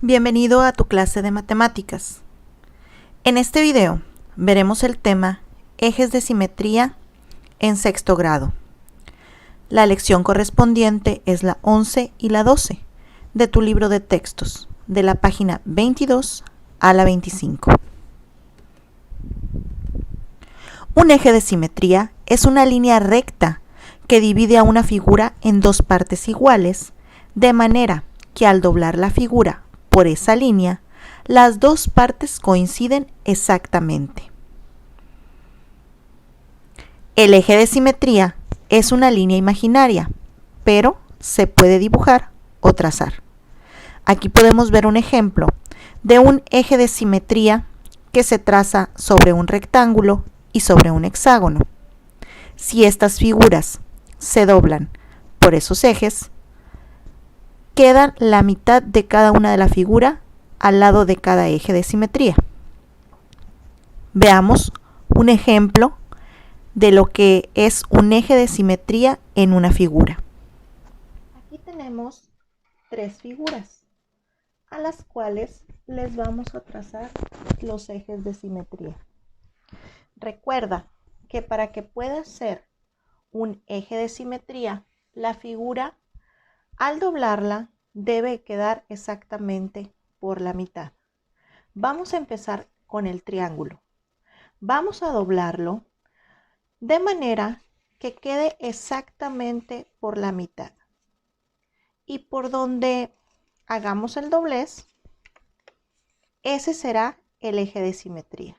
Bienvenido a tu clase de matemáticas. En este video veremos el tema ejes de simetría en sexto grado. La lección correspondiente es la 11 y la 12 de tu libro de textos, de la página 22 a la 25. Un eje de simetría es una línea recta que divide a una figura en dos partes iguales, de manera que al doblar la figura por esa línea, las dos partes coinciden exactamente. El eje de simetría es una línea imaginaria, pero se puede dibujar o trazar. Aquí podemos ver un ejemplo de un eje de simetría que se traza sobre un rectángulo y sobre un hexágono. Si estas figuras se doblan por esos ejes, queda la mitad de cada una de la figura al lado de cada eje de simetría. Veamos un ejemplo de lo que es un eje de simetría en una figura. Aquí tenemos tres figuras a las cuales les vamos a trazar los ejes de simetría. Recuerda que para que pueda ser un eje de simetría, la figura al doblarla debe quedar exactamente por la mitad. Vamos a empezar con el triángulo. Vamos a doblarlo de manera que quede exactamente por la mitad. Y por donde hagamos el doblez, ese será el eje de simetría.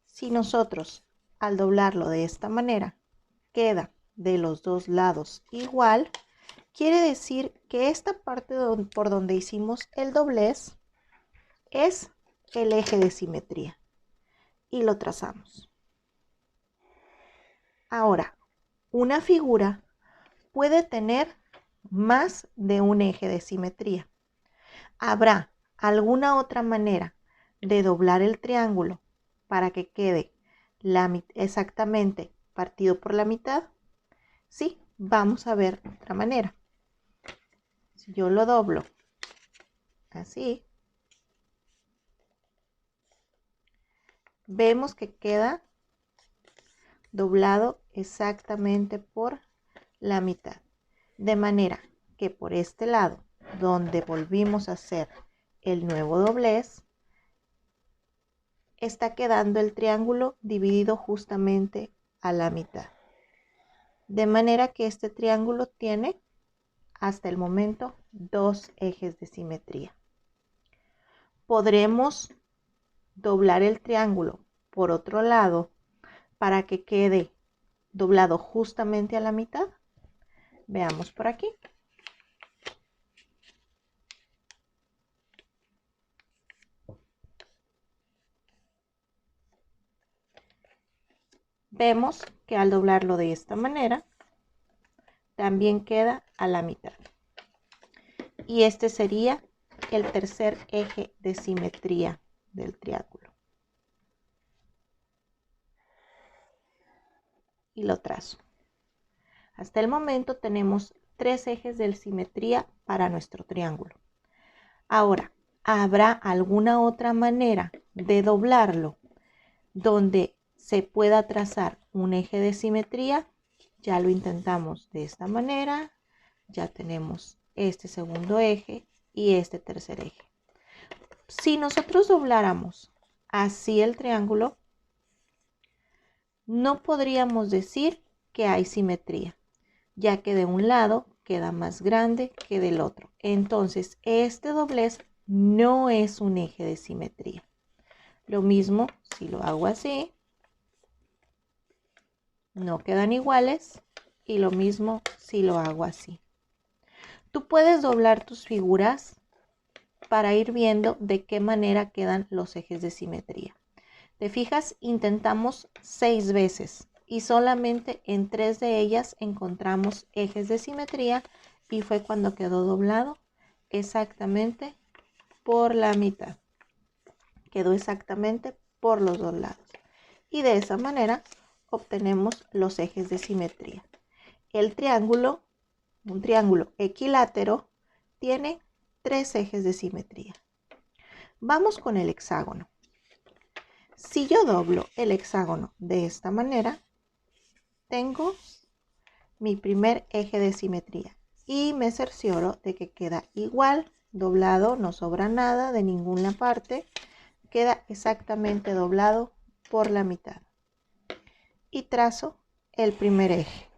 Si nosotros al doblarlo de esta manera queda de los dos lados igual, quiere decir que esta parte por donde hicimos el doblez es el eje de simetría y lo trazamos. Ahora, una figura puede tener más de un eje de simetría. ¿Habrá alguna otra manera de doblar el triángulo para que quede exactamente partido por la mitad? Sí, vamos a ver otra manera. Si yo lo doblo así, vemos que queda doblado exactamente por la mitad. De manera que por este lado, donde volvimos a hacer el nuevo doblez, está quedando el triángulo dividido justamente a la mitad. De manera que este triángulo tiene hasta el momento dos ejes de simetría. Podremos doblar el triángulo por otro lado para que quede doblado justamente a la mitad. Veamos por aquí. Vemos que al doblarlo de esta manera, también queda a la mitad. Y este sería el tercer eje de simetría del triángulo. Y lo trazo. Hasta el momento tenemos tres ejes de simetría para nuestro triángulo. Ahora, ¿habrá alguna otra manera de doblarlo donde se pueda trazar un eje de simetría? Ya lo intentamos de esta manera. Ya tenemos este segundo eje y este tercer eje. Si nosotros dobláramos así el triángulo, no podríamos decir que hay simetría, ya que de un lado queda más grande que del otro. Entonces, este doblez no es un eje de simetría. Lo mismo si lo hago así, no quedan iguales, y lo mismo si lo hago así. Tú puedes doblar tus figuras para ir viendo de qué manera quedan los ejes de simetría. ¿Te fijas? Intentamos 6 veces y solamente en 3 de ellas encontramos ejes de simetría y fue cuando quedó doblado exactamente por la mitad. Quedó exactamente por los dos lados. Y de esa manera obtenemos los ejes de simetría. El triángulo, un triángulo equilátero, tiene 3 ejes de simetría. Vamos con el hexágono. Si yo doblo el hexágono de esta manera, tengo mi primer eje de simetría y me cercioro de que queda igual, doblado, no sobra nada de ninguna parte, queda exactamente doblado por la mitad. Y trazo el primer eje.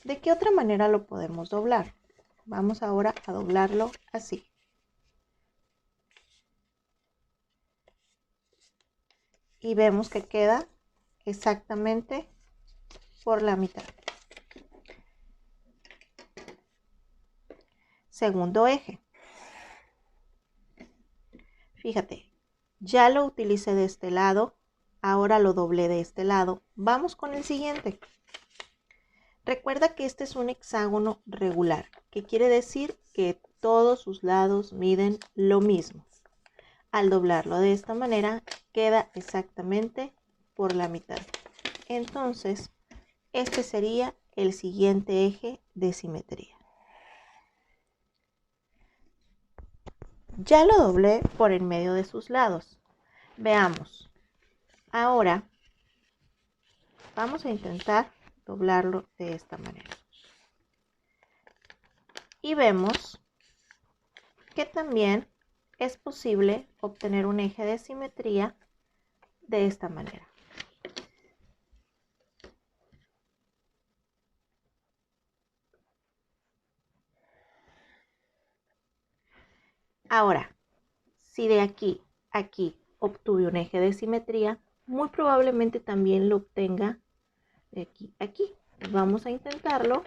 ¿De qué otra manera lo podemos doblar? Vamos ahora a doblarlo así. Y vemos que queda exactamente por la mitad. Segundo eje. Fíjate, ya lo utilicé de este lado, ahora lo doblé de este lado. Vamos con el siguiente. Recuerda que este es un hexágono regular, que quiere decir que todos sus lados miden lo mismo. Al doblarlo de esta manera, queda exactamente por la mitad. Entonces, este sería el siguiente eje de simetría. Ya lo doblé por en medio de sus lados. Veamos. Ahora, vamos a intentar doblarlo de esta manera. Y vemos que también es posible obtener un eje de simetría de esta manera. Ahora, si de aquí a aquí obtuve un eje de simetría, muy probablemente también lo obtenga de aquí a aquí. Vamos a intentarlo.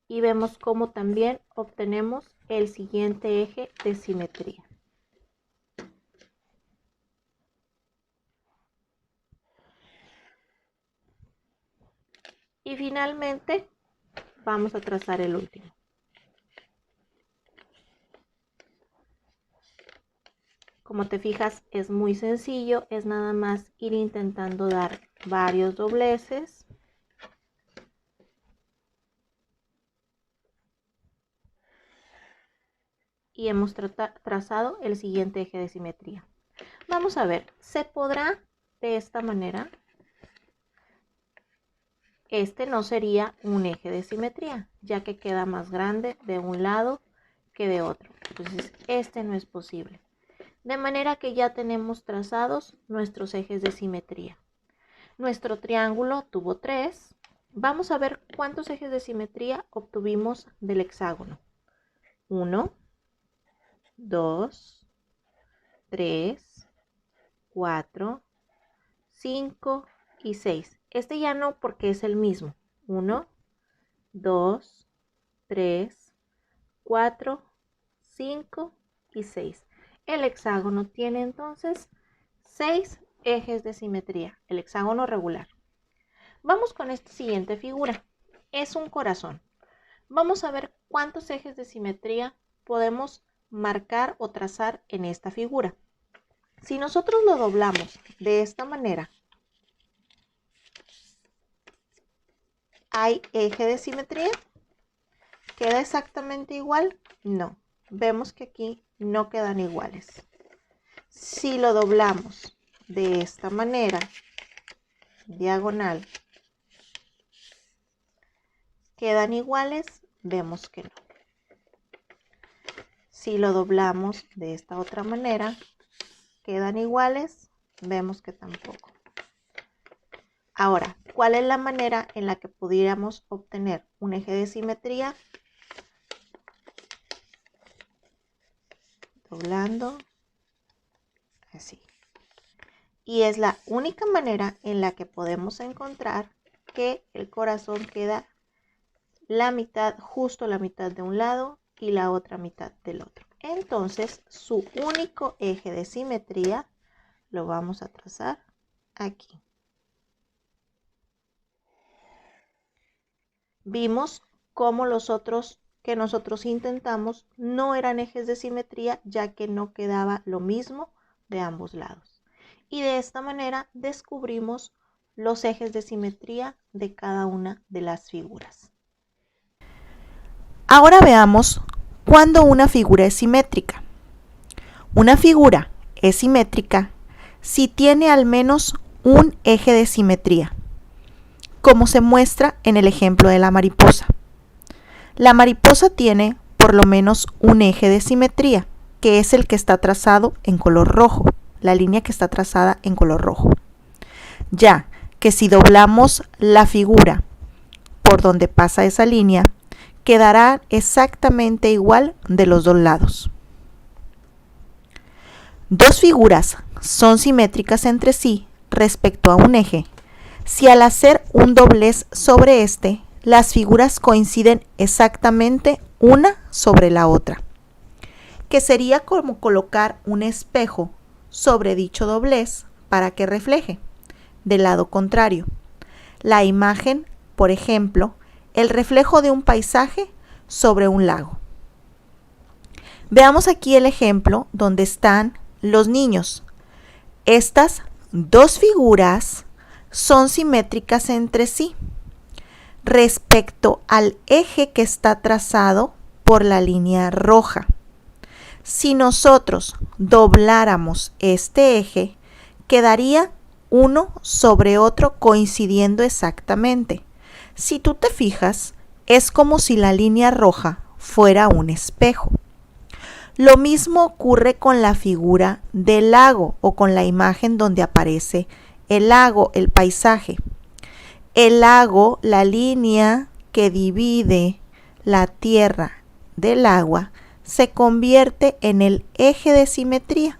Y vemos cómo también obtenemos el siguiente eje de simetría. Y finalmente vamos a trazar el último. Como te fijas, es muy sencillo, es nada más ir intentando dar varios dobleces. Y hemos trazado el siguiente eje de simetría. Vamos a ver, ¿se podrá de esta manera? Este no sería un eje de simetría, ya que queda más grande de un lado que de otro. Entonces, este no es posible. De manera que ya tenemos trazados nuestros ejes de simetría. Nuestro triángulo tuvo 3. Vamos a ver cuántos ejes de simetría obtuvimos del hexágono. 1, 2, 3, 4, 5 y 6. Este ya no porque es el mismo. 1, 2, 3, 4, 5 y 6. El hexágono tiene entonces 6 ejes de simetría, el hexágono regular. Vamos con esta siguiente figura. Es un corazón. Vamos a ver cuántos ejes de simetría podemos marcar o trazar en esta figura. Si nosotros lo doblamos de esta manera, ¿hay eje de simetría? ¿Queda exactamente igual? No. Vemos que aquí no quedan iguales. Si lo doblamos de esta manera, diagonal, ¿quedan iguales? Vemos que no. Si lo doblamos de esta otra manera, ¿quedan iguales? Vemos que tampoco. Ahora, ¿cuál es la manera en la que pudiéramos obtener un eje de simetría? Doblando así. Y es la única manera en la que podemos encontrar que el corazón queda la mitad, justo la mitad de un lado y la otra mitad del otro. Entonces, su único eje de simetría lo vamos a trazar aquí. Vimos cómo los otros que nosotros intentamos no eran ejes de simetría, ya que no quedaba lo mismo de ambos lados. Y de esta manera descubrimos los ejes de simetría de cada una de las figuras. Ahora veamos cuándo una figura es simétrica. Una figura es simétrica si tiene al menos un eje de simetría, como se muestra en el ejemplo de la mariposa. La mariposa tiene por lo menos un eje de simetría, que es el que está trazado en color rojo, la línea que está trazada en color rojo. Ya que si doblamos la figura por donde pasa esa línea, quedará exactamente igual de los dos lados. Dos figuras son simétricas entre sí respecto a un eje si al hacer un doblez sobre este, las figuras coinciden exactamente una sobre la otra, que sería como colocar un espejo sobre dicho doblez para que refleje del lado contrario la imagen, por ejemplo, el reflejo de un paisaje sobre un lago. Veamos aquí el ejemplo donde están los niños. Estas dos figuras son simétricas entre sí respecto al eje que está trazado por la línea roja. Si nosotros dobláramos este eje, quedaría uno sobre otro coincidiendo exactamente. Si tú te fijas, es como si la línea roja fuera un espejo. Lo mismo ocurre con la figura del lago o con la imagen donde aparece el lago, el paisaje. El lago, la línea que divide la tierra del agua, se convierte en el eje de simetría.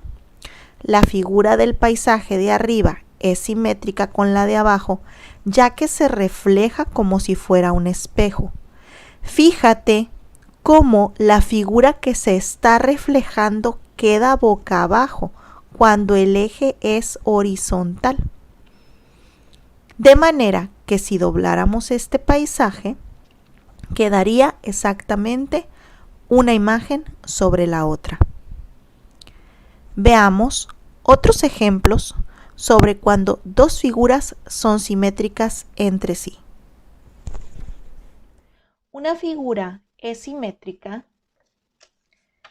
La figura del paisaje de arriba es simétrica con la de abajo, ya que se refleja como si fuera un espejo. Fíjate cómo la figura que se está reflejando queda boca abajo cuando el eje es horizontal. De manera que si dobláramos este paisaje, quedaría exactamente una imagen sobre la otra. Veamos otros ejemplos sobre cuando dos figuras son simétricas entre sí. Una figura es simétrica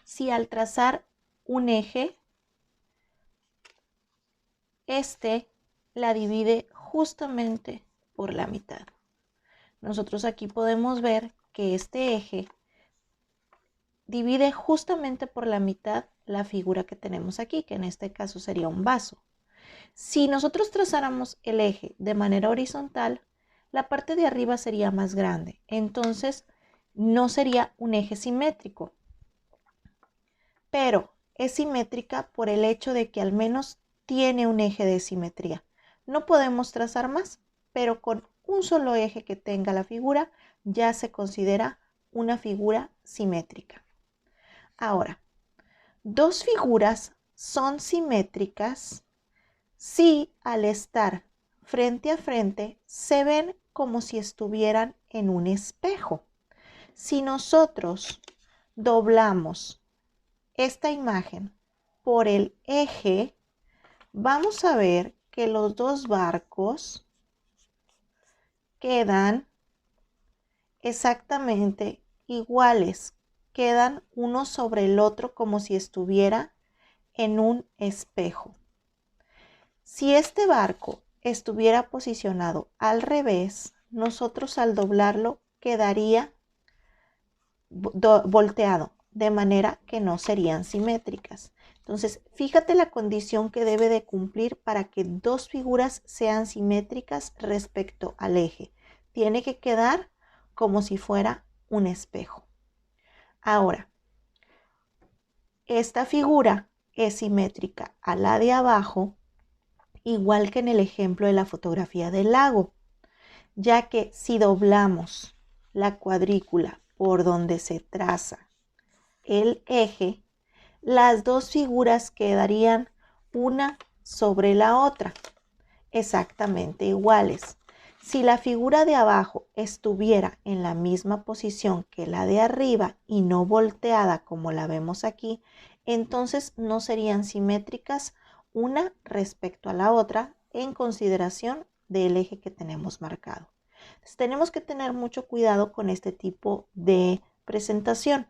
si al trazar un eje, este la divide justamente por la mitad. Nosotros aquí podemos ver que este eje divide justamente por la mitad la figura que tenemos aquí, que en este caso sería un vaso. Si nosotros trazáramos el eje de manera horizontal, la parte de arriba sería más grande, entonces no sería un eje simétrico, pero es simétrica por el hecho de que al menos tiene un eje de simetría. No podemos trazar más, pero con un solo eje que tenga la figura ya se considera una figura simétrica. Ahora, dos figuras son simétricas si al estar frente a frente se ven como si estuvieran en un espejo. Si nosotros doblamos esta imagen por el eje, vamos a ver que los dos barcos quedan exactamente iguales, quedan uno sobre el otro como si estuviera en un espejo. Si este barco estuviera posicionado al revés, nosotros al doblarlo quedaría volteado, de manera que no serían simétricas. Entonces, fíjate la condición que debe de cumplir para que dos figuras sean simétricas respecto al eje. Tiene que quedar como si fuera un espejo. Ahora, esta figura es simétrica a la de abajo, igual que en el ejemplo de la fotografía del lago, ya que si doblamos la cuadrícula por donde se traza el eje, las dos figuras quedarían una sobre la otra, exactamente iguales. Si la figura de abajo estuviera en la misma posición que la de arriba y no volteada como la vemos aquí, entonces no serían simétricas una respecto a la otra en consideración del eje que tenemos marcado. Entonces, tenemos que tener mucho cuidado con este tipo de presentación.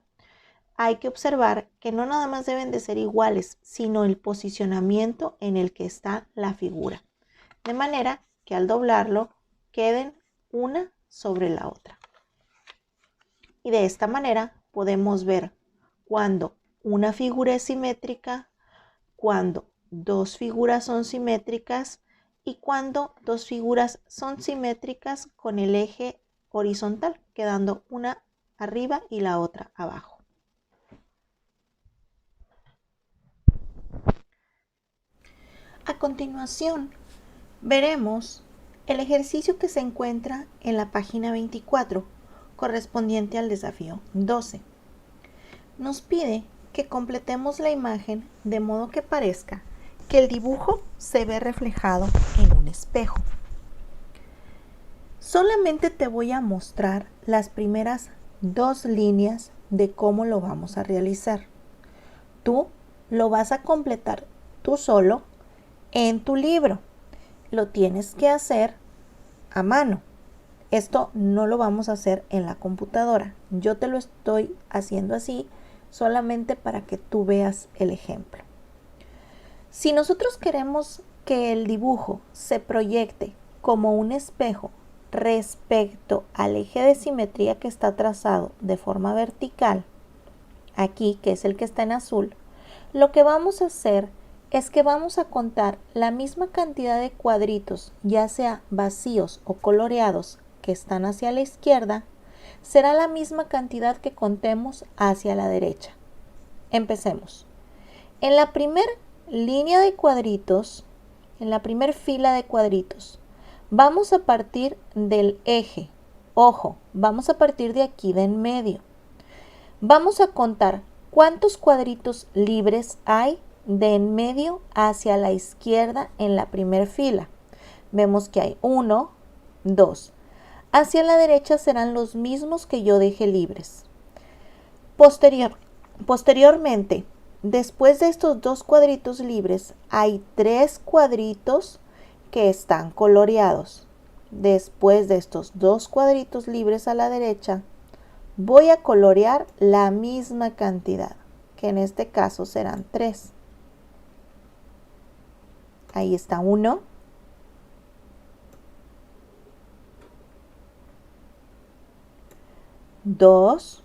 Hay que observar que no nada más deben de ser iguales, sino el posicionamiento en el que está la figura. De manera que al doblarlo queden una sobre la otra. Y de esta manera podemos ver cuando una figura es simétrica, cuando dos figuras son simétricas y cuando dos figuras son simétricas con el eje horizontal, quedando una arriba y la otra abajo. A continuación, veremos el ejercicio que se encuentra en la página 24, correspondiente al desafío 12. Nos pide que completemos la imagen de modo que parezca que el dibujo se ve reflejado en un espejo. Solamente te voy a mostrar las primeras dos líneas de cómo lo vamos a realizar. Tú lo vas a completar tú solo en tu libro. Lo tienes que hacer a mano. Esto no lo vamos a hacer en la computadora. Yo te lo estoy haciendo así solamente para que tú veas el ejemplo. Si nosotros queremos que el dibujo se proyecte como un espejo respecto al eje de simetría que está trazado de forma vertical, aquí que es el que está en azul, lo que vamos a hacer es que vamos a contar la misma cantidad de cuadritos, ya sea vacíos o coloreados, que están hacia la izquierda, será la misma cantidad que contemos hacia la derecha. Empecemos. En la primera línea de cuadritos, en la primera fila de cuadritos, vamos a partir del eje. Ojo, vamos a partir de aquí de en medio. Vamos a contar cuántos cuadritos libres hay de en medio hacia la izquierda en la primera fila. Vemos que hay 1, 2. Hacia la derecha serán los mismos que yo dejé libres. Posteriormente, después de estos dos cuadritos libres, hay 3 cuadritos que están coloreados. Después de estos dos cuadritos libres a la derecha, voy a colorear la misma cantidad, que en este caso serán 3. Ahí está 1. 2,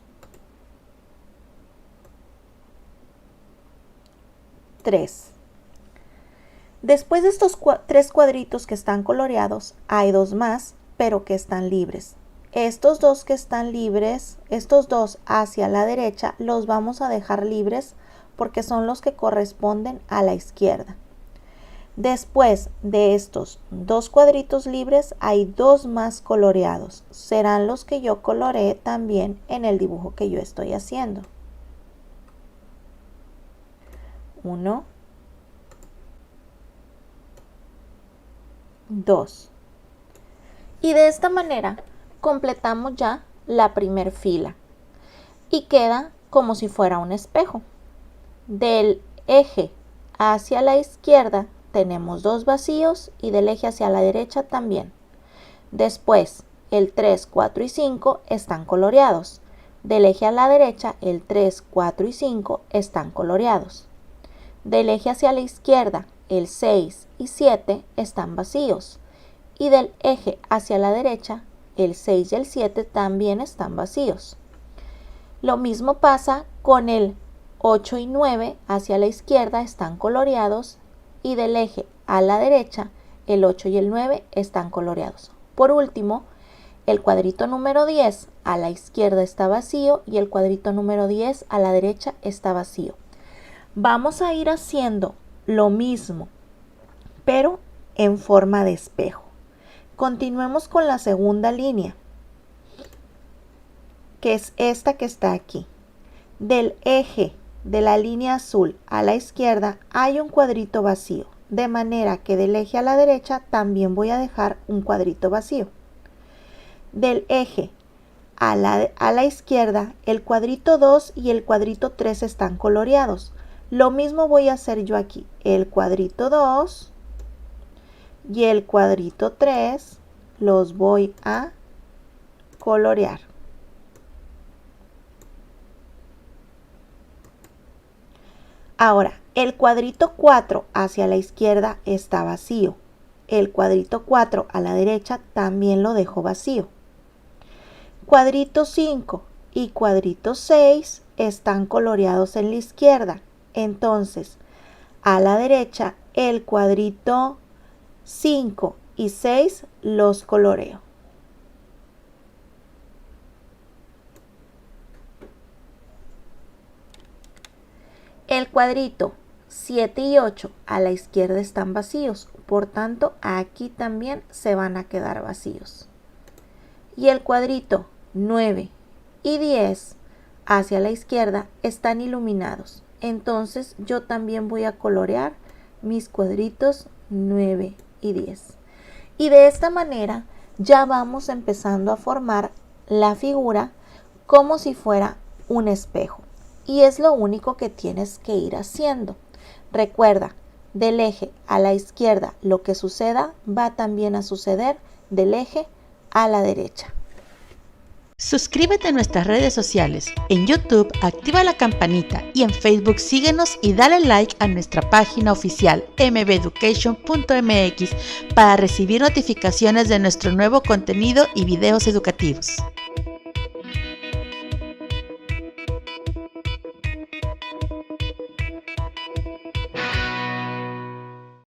3. Después de estos 3 cuadritos que están coloreados, hay 2 más, pero que están libres. Estos 2 que están libres, estos 2 hacia la derecha, los vamos a dejar libres porque son los que corresponden a la izquierda. Después de estos 2 cuadritos libres, hay 2 más coloreados. Serán los que yo coloreé también en el dibujo que yo estoy haciendo. 1, 2. Y de esta manera completamos ya la primera fila. Y queda como si fuera un espejo. Del eje hacia la izquierda tenemos 2 vacíos y del eje hacia la derecha también. Después, el 3, 4 y 5 están coloreados. Del eje a la derecha, el 3, 4 y 5 están coloreados. Del eje hacia la izquierda, el 6 y 7 están vacíos. Y del eje hacia la derecha, el 6 y el 7 también están vacíos. Lo mismo pasa con el 8 y 9 hacia la izquierda están coloreados y del eje a la derecha el 8 y el 9 están coloreados. Por último, el cuadrito número 10 a la izquierda está vacío y el cuadrito número 10 a la derecha está vacío. Vamos a ir haciendo lo mismo, pero en forma de espejo. Continuemos con la segunda línea, que es esta que está aquí. Del eje de la línea azul a la izquierda hay un cuadrito vacío, de manera que del eje a la derecha también voy a dejar un cuadrito vacío. Del eje a la izquierda, el cuadrito 2 y el cuadrito 3 están coloreados. Lo mismo voy a hacer yo aquí. El cuadrito 2 y el cuadrito 3 los voy a colorear. Ahora, el cuadrito 4 hacia la izquierda está vacío. El cuadrito 4 a la derecha también lo dejo vacío. Cuadrito 5 y cuadrito 6 están coloreados en la izquierda. Entonces, a la derecha, el cuadrito 5 y 6 los coloreo. El cuadrito 7 y 8 a la izquierda están vacíos, por tanto aquí también se van a quedar vacíos. Y el cuadrito 9 y 10 hacia la izquierda están iluminados, entonces yo también voy a colorear mis cuadritos 9 y 10. Y de esta manera ya vamos empezando a formar la figura como si fuera un espejo. Y es lo único que tienes que ir haciendo. Recuerda, del eje a la izquierda lo que suceda va también a suceder del eje a la derecha. Suscríbete a nuestras redes sociales. En YouTube activa la campanita y en Facebook síguenos y dale like a nuestra página oficial mbeducation.mx para recibir notificaciones de nuestro nuevo contenido y videos educativos.